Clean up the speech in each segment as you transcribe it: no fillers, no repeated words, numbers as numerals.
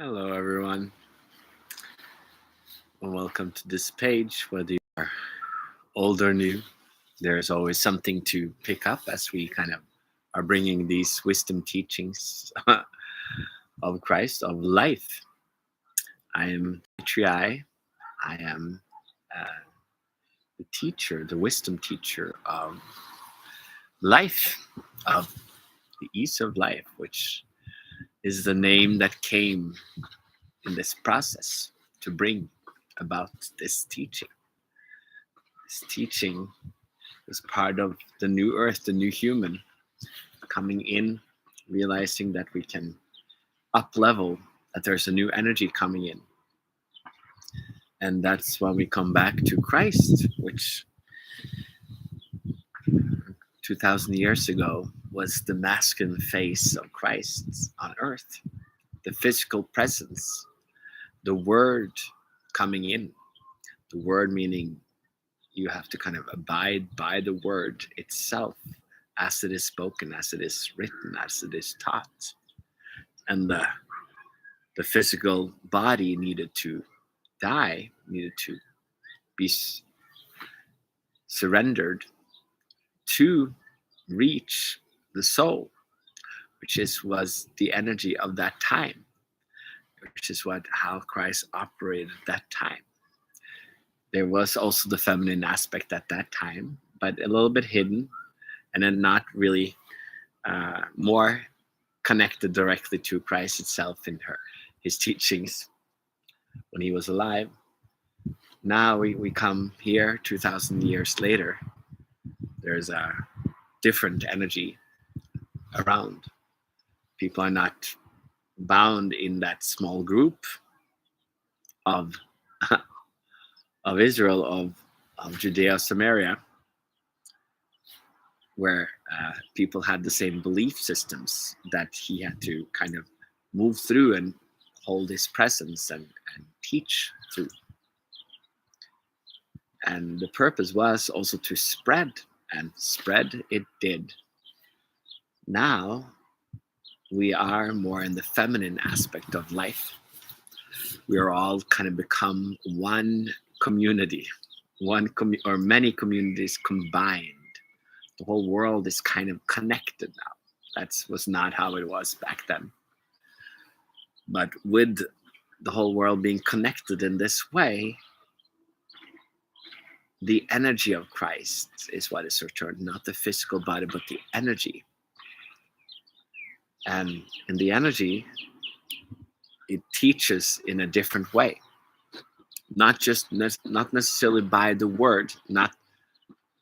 Hello, everyone, and welcome to this page. Whether you are old or new, there's always something to pick up as we kind of are bringing these wisdom teachings of Christ, of life. I am Triai. I am uh, the teacher, the wisdom teacher of life, of the ease of life, which is the name that came in this process to bring about this teaching. This teaching is part of the new earth, the new human coming in, realizing that we can up level, that there's a new energy coming in. And that's when we come back to Christ, which 2000 years ago was the masculine face of Christ on earth, the physical presence, the word coming in, the word meaning you have to kind of abide by the word itself as it is spoken, as it is written, as it is taught. And the physical body needed to die, needed to be surrendered to reach the soul, which is was the energy of that time, which is what how Christ operated at that time. There was also the feminine aspect at that time, but a little bit hidden, and then not really more connected directly to Christ itself in his teachings when he was alive. Now we come here 2000 years later. There's a different energy around. People are not bound in that small group of of Israel, of Judea, Samaria, where people had the same belief systems that he had to kind of move through and hold his presence and teach through. And the purpose was also to spread, and spread it did. Now we are more in the feminine aspect of life. We are all kind of become one community, or many communities combined. The whole world is kind of connected now. That was not how it was back then. But with the whole world being connected in this way, the energy of Christ is what is returned, not the physical body, but the energy. And in the energy, it teaches in a different way, not necessarily by the word, not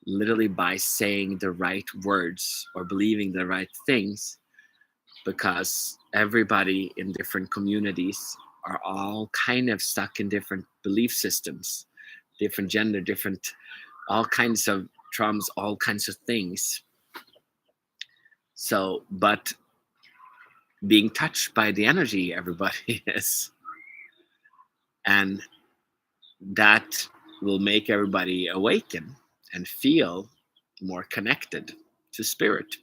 literally by saying the right words or believing the right things, because everybody in different communities are all kind of stuck in different belief systems, different gender, different all kinds of traumas, all kinds of things. So, but being touched by the energy everybody is, and that will make everybody awaken and feel more connected to spirit,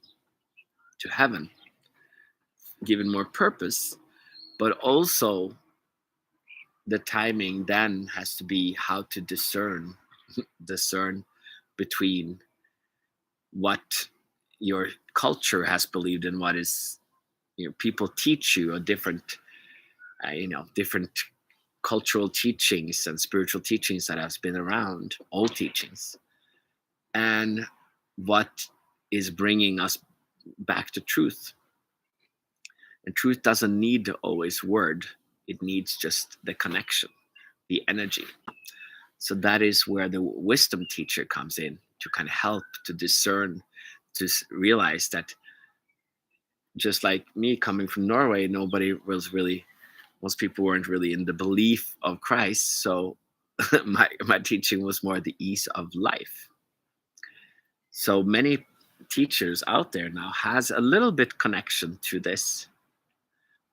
to heaven, given more purpose. But also the timing then has to be how to discern between what your culture has believed and what is, people teach you a different different cultural teachings and spiritual teachings that has been around, old teachings, and what is bringing us back to truth. And truth doesn't need always word, it needs just the connection, the energy. So that is where the wisdom teacher comes in to kind of help to discern, to realize that just like me coming from Norway, most people weren't really in the belief of Christ. So my teaching was more the ease of life. So many teachers out there now has a little bit connection to this,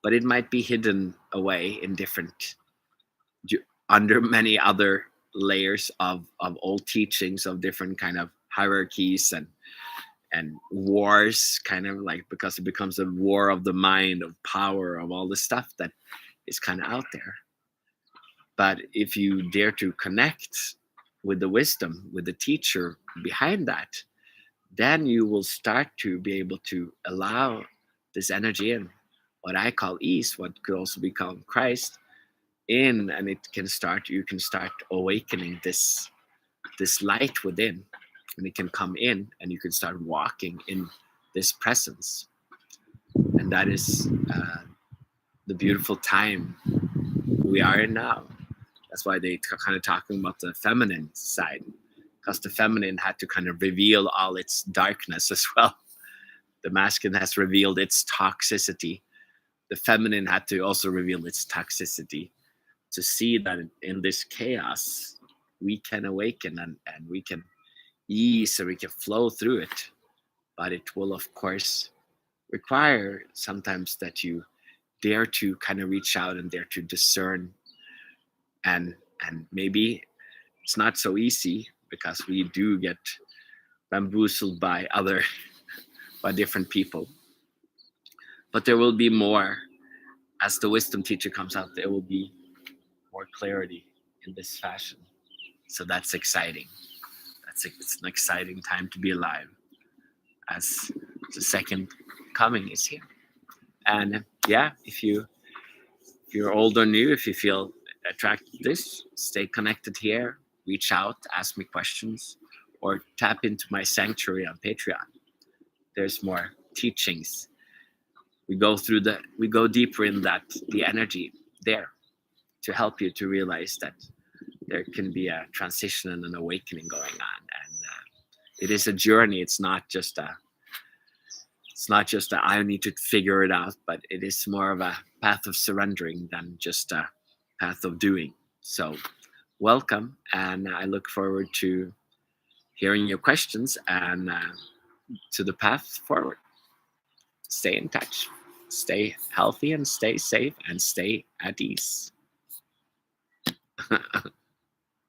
but it might be hidden away in different, under many other layers of old teachings of different kind of hierarchies and wars, kind of like, because it becomes a war of the mind, of power, of all the stuff that is kind of out there. But if you dare to connect with the wisdom, with the teacher behind that, then you will start to be able to allow this energy in, what I call ease, what could also be called Christ, in, and you can start awakening this light within, and it can come in, and you can start walking in this presence. And that is the beautiful time we are in now. That's why they kind of talking about the feminine side, because the feminine had to kind of reveal all its darkness as well. The masculine has revealed its toxicity. The feminine had to also reveal its toxicity, to see that in this chaos we can awaken, and we can ease, or we can flow through it. But it will, of course, require sometimes that you dare to kind of reach out and dare to discern, and maybe it's not so easy, because we do get bamboozled by by different people. But there will be more as the wisdom teacher comes out. There will be more clarity in this fashion. So that's exciting. It's an exciting time to be alive, as the second coming is here. And yeah, if you're old or new, if you feel attracted to this, stay connected here, reach out, ask me questions, or tap into my sanctuary on Patreon. There's more teachings. We go deeper in that, the energy there, to help you to realize that there can be a transition and an awakening going on. And it is a journey. It's not just a I need to figure it out, but it is more of a path of surrendering than just a path of doing. So welcome, and I look forward to hearing your questions, and to the path forward. Stay in touch, stay healthy, and stay safe, and stay at ease.